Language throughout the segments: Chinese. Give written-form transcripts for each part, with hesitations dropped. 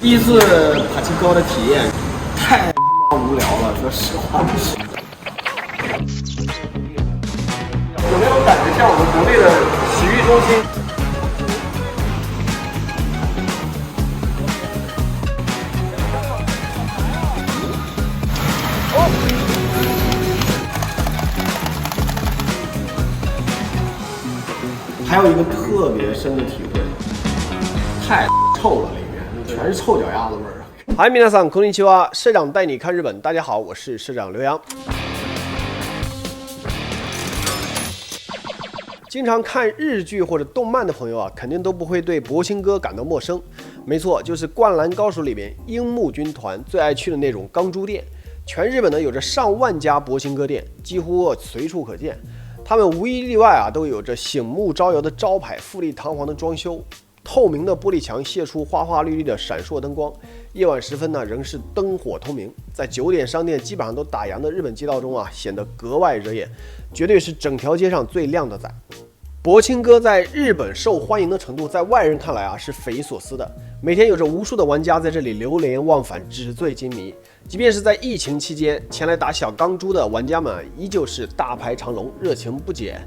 第一次爬青高的体验太他妈无聊了，说实话。有没有感觉像我们国内的洗浴中心？还有一个特别深的体会，太臭了，里面全是臭脚丫子味儿。嗨，皆さんこんにちは，社长带你看日本。大家好，我是社长刘洋。经常看日剧或者动漫的朋友啊，肯定都不会对博兴哥感到陌生。没错，就是《灌篮高手》里面樱木军团最爱去的那种钢珠店。全日本呢有着上万家博兴哥店，几乎随处可见。他们无一例外啊，都有着醒目招摇的招牌，富丽堂皇的装修，透明的玻璃墙泄出花花绿绿的闪烁灯光。夜晚时分呢，仍是灯火通明。在9点商店基本上都打烊的日本街道中啊，显得格外惹眼，绝对是整条街上最亮的仔。博兴哥在日本受欢迎的程度，在外人看来啊是匪夷所思的。每天有着无数的玩家在这里流连忘返，纸醉金迷。即便是在疫情期间，前来打小钢珠的玩家们依旧是大排长龙，热情不减。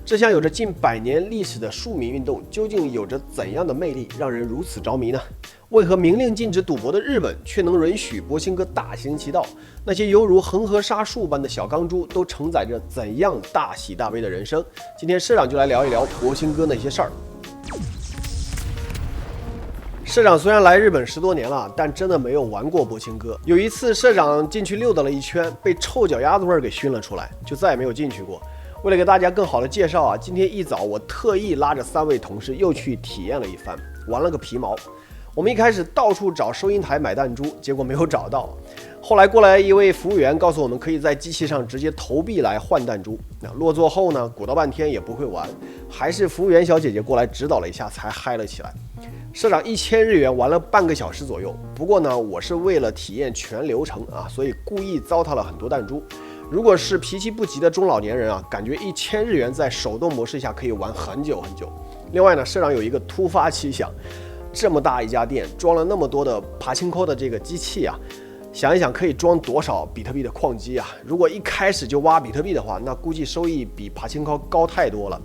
这项有着近100年历史的庶民运动，究竟有着怎样的魅力，让人如此着迷呢？为何明令禁止赌博的日本，却能允许博兴哥大行其道？那些犹如恒河沙数般的小钢珠，都承载着怎样大喜大悲的人生？今天社长就来聊一聊博兴哥那些事儿。社长虽然来日本10多年了，但真的没有玩过博兴哥。有一次，社长进去溜达了一圈，被臭脚丫子味儿给熏了出来，就再也没有进去过。为了给大家更好的介绍啊，今天一早我特意拉着3位同事又去体验了一番，玩了个皮毛。我们一开始到处找收银台买弹珠，结果没有找到。后来过来一位服务员告诉我们，可以在机器上直接投币来换弹珠。落座后呢，鼓捣半天也不会玩，还是服务员小姐姐过来指导了一下，才嗨了起来。社长1000日元玩了半个小时左右。不过呢，我是为了体验全流程啊，所以故意糟蹋了很多弹珠。如果是脾气不急的中老年人啊，感觉1000日元在手动模式下可以玩很久很久。另外呢，社长有一个突发奇想，这么大一家店装了那么多的爬青扣的这个机器啊，想一想可以装多少比特币的矿机啊？如果一开始就挖比特币的话，那估计收益比爬青扣高太多了。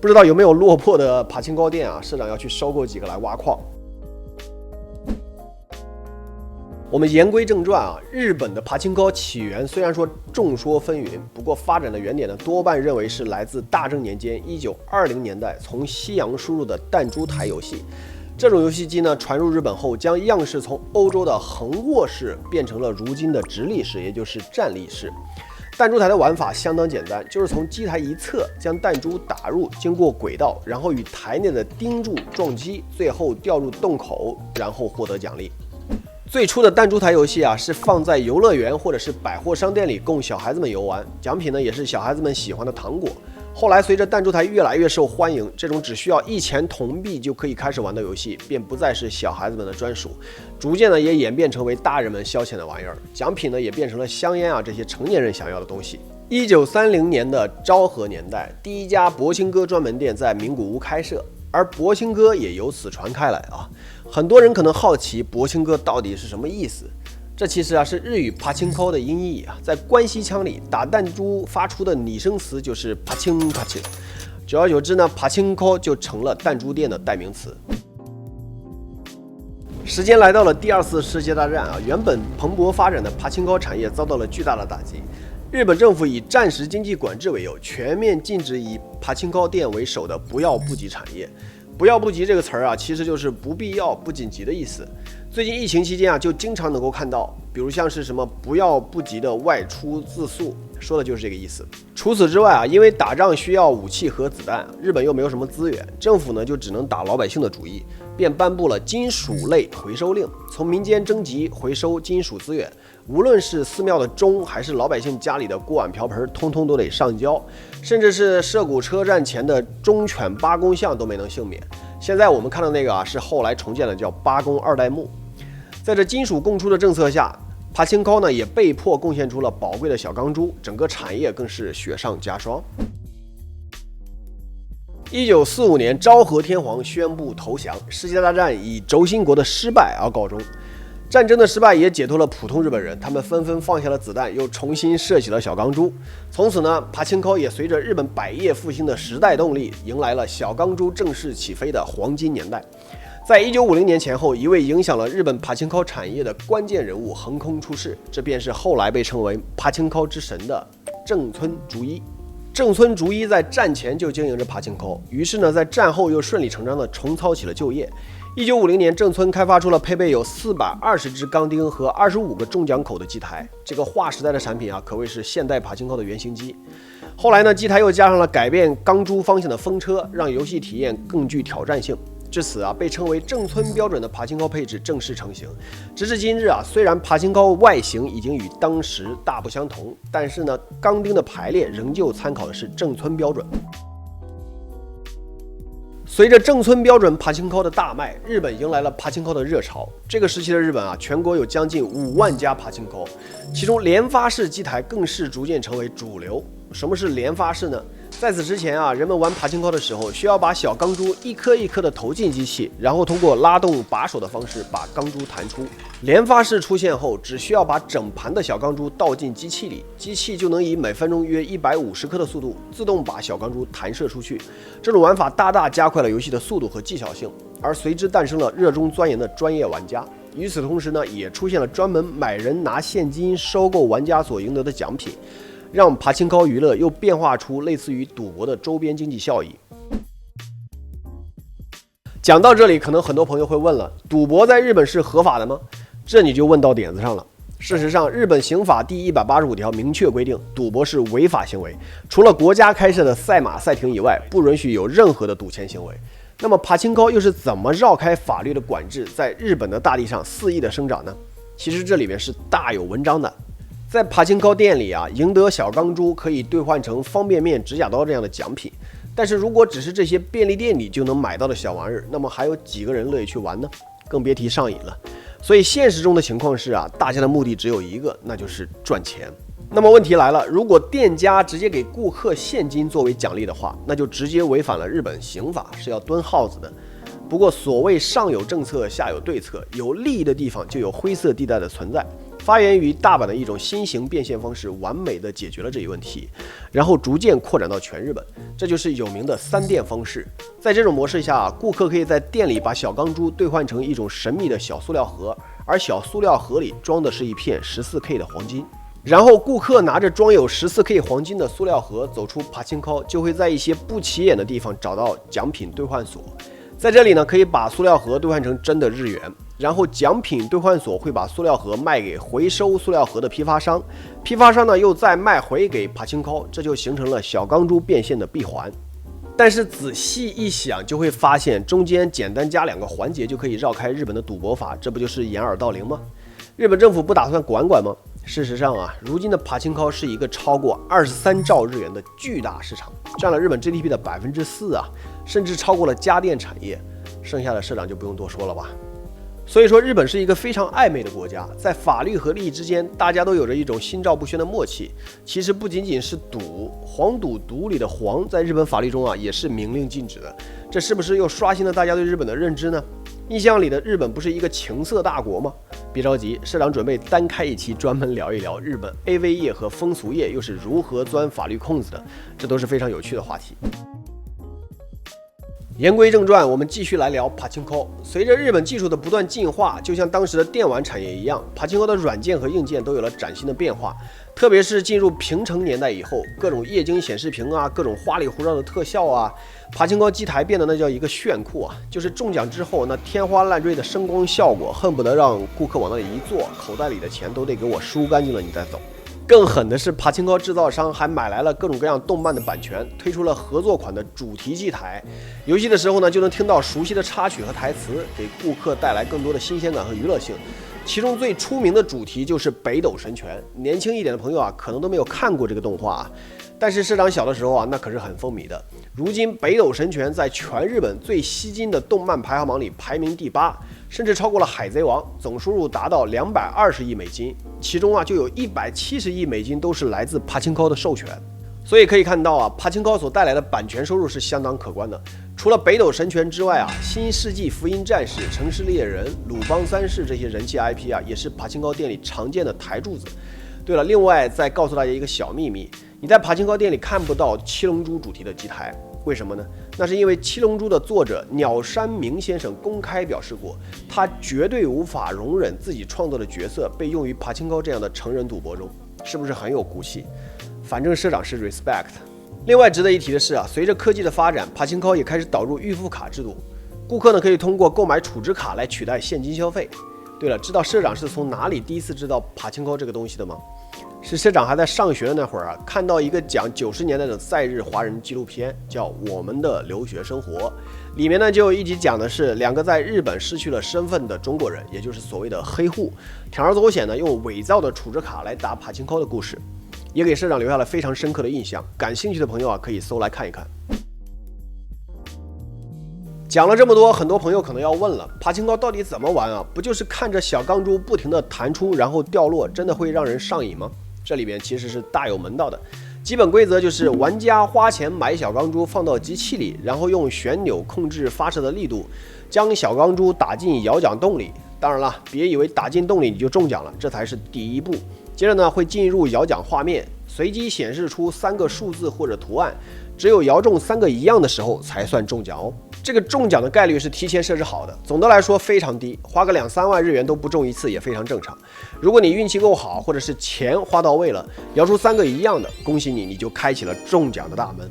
不知道有没有落魄的爬青高店啊？社长要去收购几个来挖矿。我们言归正传啊，日本的爬青高起源虽然说众说纷纭，不过发展的原点呢，多半认为是来自大正年间1920年代从西洋输入的弹珠台游戏。这种游戏机呢传入日本后，将样式从欧洲的横握式变成了如今的直立式，也就是站立式。弹珠台的玩法相当简单，就是从机台一侧将弹珠打入，经过轨道，然后与台内的钉柱撞击，最后掉入洞口，然后获得奖励。最初的弹珠台游戏啊，是放在游乐园或者是百货商店里供小孩子们游玩，奖品呢也是小孩子们喜欢的糖果。后来随着弹珠台越来越受欢迎，这种只需要1000铜币就可以开始玩的游戏，便不再是小孩子们的专属，逐渐呢也演变成为大人们消遣的玩意儿。奖品呢也变成了香烟啊这些成年人想要的东西。1930年的昭和年代，第一家博兴哥专门店在名古屋开设，而博兴哥也由此传开来啊。很多人可能好奇博兴哥到底是什么意思。这其实啊是日语爬青扣的音译啊，在关西腔里打弹珠发出的拟声词就是爬青爬青，久而久之呢，爬青扣就成了弹珠店的代名词。时间来到了第2次世界大战啊，原本蓬勃发展的爬青扣产业遭到了巨大的打击。日本政府以战时经济管制为由，全面禁止以爬青扣店为首的不要不急产业。不要不急这个词儿啊，其实就是不必要、不紧急的意思。最近疫情期间啊，就经常能够看到，比如像是什么不要不急的外出自诉，说的就是这个意思。除此之外啊，因为打仗需要武器和子弹，日本又没有什么资源，政府呢就只能打老百姓的主意，便颁布了金属类回收令，从民间征集回收金属资源，无论是寺庙的钟，还是老百姓家里的锅碗瓢盆，通通都得上交，甚至是涉谷车站前的忠犬八公像都没能幸免。现在我们看到那个啊，是后来重建的，叫八公2代目。在这金属供出的政策下，爬青扣呢也被迫贡献出了宝贵的小钢珠，整个产业更是雪上加霜。1945年，昭和天皇宣布投降，世界大战以轴心国的失败而告终。战争的失败也解脱了普通日本人，他们纷纷放下了子弹，又重新射起了小钢珠。从此呢，帕青科也随着日本百业复兴的时代动力，迎来了小钢珠正式起飞的黄金年代。在1950年前后，一位影响了日本帕青科产业的关键人物横空出世，这便是后来被称为帕青科之神的郑村竹一。郑村竹一在战前就经营着帕青科，于是呢，在战后又顺理成章地重操起了旧业。1950年，郑村开发出了配备有420支钢钉和25个中奖口的机台，这个划时代的产品啊，可谓是现代帕青科的原型机。后来呢，机台又加上了改变钢珠方向的风车，让游戏体验更具挑战性。至此啊，被称为郑村标准的帕青科配置正式成型。直至今日啊，虽然帕青科外形已经与当时大不相同，但是呢，钢钉的排列仍旧参考的是郑村标准。随着郑村标准帕青科的大卖，日本迎来了帕青科的热潮。这个时期的日本啊，全国有将近5万家帕青科，其中连发式机台更是逐渐成为主流。什么是连发式呢？在此之前啊，人们玩帕青科的时候，需要把小钢珠一颗一颗的投进机器，然后通过拉动把手的方式把钢珠弹出。连发式出现后，只需要把整盘的小钢珠倒进机器里，机器就能以每分钟约150颗的速度自动把小钢珠弹射出去。这种玩法大大加快了游戏的速度和技巧性，而随之诞生了热衷钻研的专业玩家。与此同时呢，也出现了专门买人拿现金收购玩家所赢得的奖品，让帕青科娱乐又变化出类似于赌博的周边经济效益。讲到这里，可能很多朋友会问了，赌博在日本是合法的吗？这你就问到点子上了。事实上，日本刑法第185条明确规定，赌博是违法行为，除了国家开设的赛马赛亭以外，不允许有任何的赌钱行为。那么帕青科又是怎么绕开法律的管制，在日本的大地上肆意的生长呢？其实这里面是大有文章的。在帕青科店里啊，赢得小钢珠可以兑换成方便面、指甲刀这样的奖品。但是如果只是这些便利店里就能买到的小玩意儿，那么还有几个人乐意去玩呢？更别提上瘾了。所以现实中的情况是啊，大家的目的只有一个，那就是赚钱。那么问题来了，如果店家直接给顾客现金作为奖励的话，那就直接违反了日本刑法，是要蹲耗子的。不过所谓上有政策，下有对策，有利益的地方就有灰色地带的存在。发源于大阪的一种新型变现方式，完美的解决了这一问题，然后逐渐扩展到全日本，这就是有名的3店方式。在这种模式下，顾客可以在店里把小钢珠兑换成一种神秘的小塑料盒，而小塑料盒里装的是一片14K 的黄金。然后顾客拿着装有14K 黄金的塑料盒走出帕青科，就会在一些不起眼的地方找到奖品兑换所。在这里呢，可以把塑料盒兑换成真的日元，然后奖品兑换所会把塑料盒卖给回收塑料盒的批发商，批发商呢又再卖回给帕青科，这就形成了小钢珠变现的闭环。但是仔细一想，就会发现中间简单加2个环节就可以绕开日本的赌博法，这不就是掩耳盗铃吗？日本政府不打算管吗？事实上啊，如今的帕青科是一个超过23兆日元的巨大市场，占了日本 GDP 的4%啊，甚至超过了家电产业。剩下的社长就不用多说了吧。所以说，日本是一个非常暧昧的国家，在法律和利益之间，大家都有着一种心照不宣的默契。其实不仅仅是赌，黄赌毒里的黄，在日本法律中啊也是明令禁止的。这是不是又刷新了大家对日本的认知呢？印象里的日本不是一个情色大国吗？别着急，社长准备单开一期专门聊一聊日本 AV 业和风俗业又是如何钻法律空子的，这都是非常有趣的话题。言归正传，我们继续来聊帕青科。随着日本技术的不断进化，就像当时的电玩产业一样，帕青科的软件和硬件都有了崭新的变化。特别是进入平成年代以后，各种液晶显示屏啊，各种花里胡哨的特效啊，帕青科机台变得那叫一个炫酷啊！就是中奖之后那天花乱坠的声光效果，恨不得让顾客往那里一坐，口袋里的钱都得给我输干净了你再走。更狠的是，帕青科制造商还买来了各种各样动漫的版权，推出了合作款的主题机台。游戏的时候呢，就能听到熟悉的插曲和台词，给顾客带来更多的新鲜感和娱乐性。其中最出名的主题就是北斗神拳，年轻一点的朋友啊，可能都没有看过这个动画啊。但是社长小的时候啊，那可是很风靡的。如今北斗神拳在全日本最吸金的动漫排行榜里排名第8，甚至超过了海贼王，总收入达到220亿美金，其中啊就有170亿美金都是来自帕青科的授权。所以可以看到啊，帕青高所带来的版权收入是相当可观的。除了北斗神拳之外啊，新世纪福音战士、城市猎人、鲁邦三世这些人气 IP 啊，也是帕青高店里常见的台柱子。对了，另外再告诉大家一个小秘密，你在帕青高店里看不到七龙珠主题的机台，为什么呢？那是因为七龙珠的作者鸟山明先生公开表示过，他绝对无法容忍自己创作的角色被用于帕青高这样的成人赌博中，是不是很有骨气？反正社长是 respect。另外值得一提的是啊，随着科技的发展，帕青高也开始导入预付卡制度，顾客呢可以通过购买储值卡来取代现金消费。对了，知道社长是从哪里第一次知道帕青高这个东西的吗？是社长还在上学的那会儿啊，看到一个讲90年代的在日华人纪录片，叫《我们的留学生活》，里面呢就有一集讲的是2个在日本失去了身份的中国人，也就是所谓的黑户，铤而走险呢用伪造的储值卡来打帕青高的故事，也给社长留下了非常深刻的印象。感兴趣的朋友啊，可以搜来看一看。讲了这么多，很多朋友可能要问了，帕青高到底怎么玩啊？不就是看着小钢珠不停地弹出，然后掉落，真的会让人上瘾吗？这里边其实是大有门道的。基本规则就是玩家花钱买小钢珠放到机器里，然后用旋钮控制发射的力度，将小钢珠打进摇奖洞里。当然了，别以为打进洞里你就中奖了，这才是第一步。接着呢，会进入摇奖画面，随机显示出3个数字或者图案，只有摇中3个一样的时候才算中奖哦。这个中奖的概率是提前设置好的，总的来说非常低，花个2-3万日元都不中一次也非常正常。如果你运气够好，或者是钱花到位了，摇出3个一样的，恭喜你，你就开启了中奖的大门。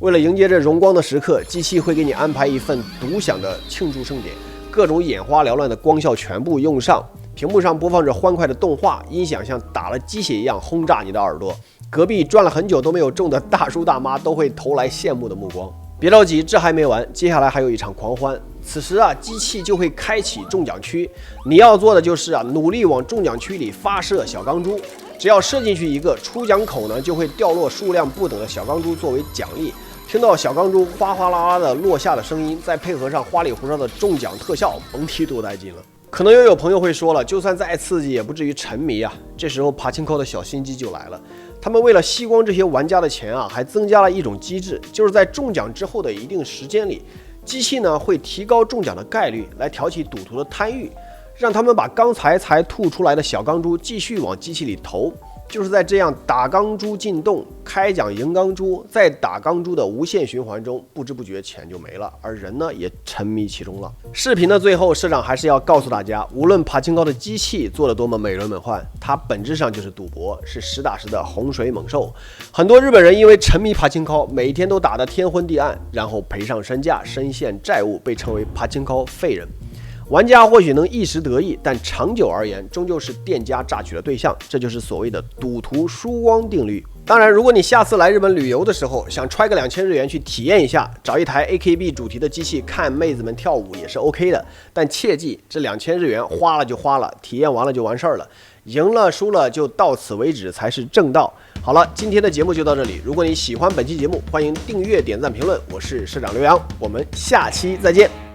为了迎接这荣光的时刻，机器会给你安排一份独享的庆祝盛典，各种眼花缭乱的光效全部用上，屏幕上播放着欢快的动画，音响像打了鸡血一样轰炸你的耳朵，隔壁转了很久都没有中的大叔大妈都会投来羡慕的目光。别着急，这还没完，接下来还有一场狂欢。此时啊，机器就会开启中奖区，你要做的就是啊，努力往中奖区里发射小钢珠。只要射进去一个，出奖口呢就会掉落数量不等的小钢珠作为奖励。听到小钢珠哗哗啦啦的落下的声音，再配合上花里胡哨的中奖特效，甭提多带劲了。可能又有朋友会说了，就算再刺激也不至于沉迷啊。这时候帕青高的小心机就来了，他们为了吸光这些玩家的钱啊，还增加了一种机制，就是在中奖之后的一定时间里，机器呢会提高中奖的概率，来挑起赌徒的贪欲，让他们把刚才吐出来的小钢珠继续往机器里投。就是在这样打钢珠进洞、开奖赢钢珠、再打钢珠的无限循环中，不知不觉钱就没了，而人呢也沉迷其中了。视频的最后，社长还是要告诉大家，无论帕青高的机器做得多么美轮美奂，它本质上就是赌博，是实打实的洪水猛兽。很多日本人因为沉迷帕青高，每天都打得天昏地暗，然后赔上身价，深陷债务，被称为帕青高废人。玩家或许能一时得意，但长久而言，终究是店家榨取的对象，这就是所谓的赌徒输光定律。当然，如果你下次来日本旅游的时候，想揣个2000日元去体验一下，找一台 AKB 主题的机器看妹子们跳舞也是 OK 的。但切记，这2000日元花了就花了，体验完了就完事儿了，赢了输了就到此为止才是正道。好了，今天的节目就到这里。如果你喜欢本期节目，欢迎订阅、点赞、评论。我是社长刘洋，我们下期再见。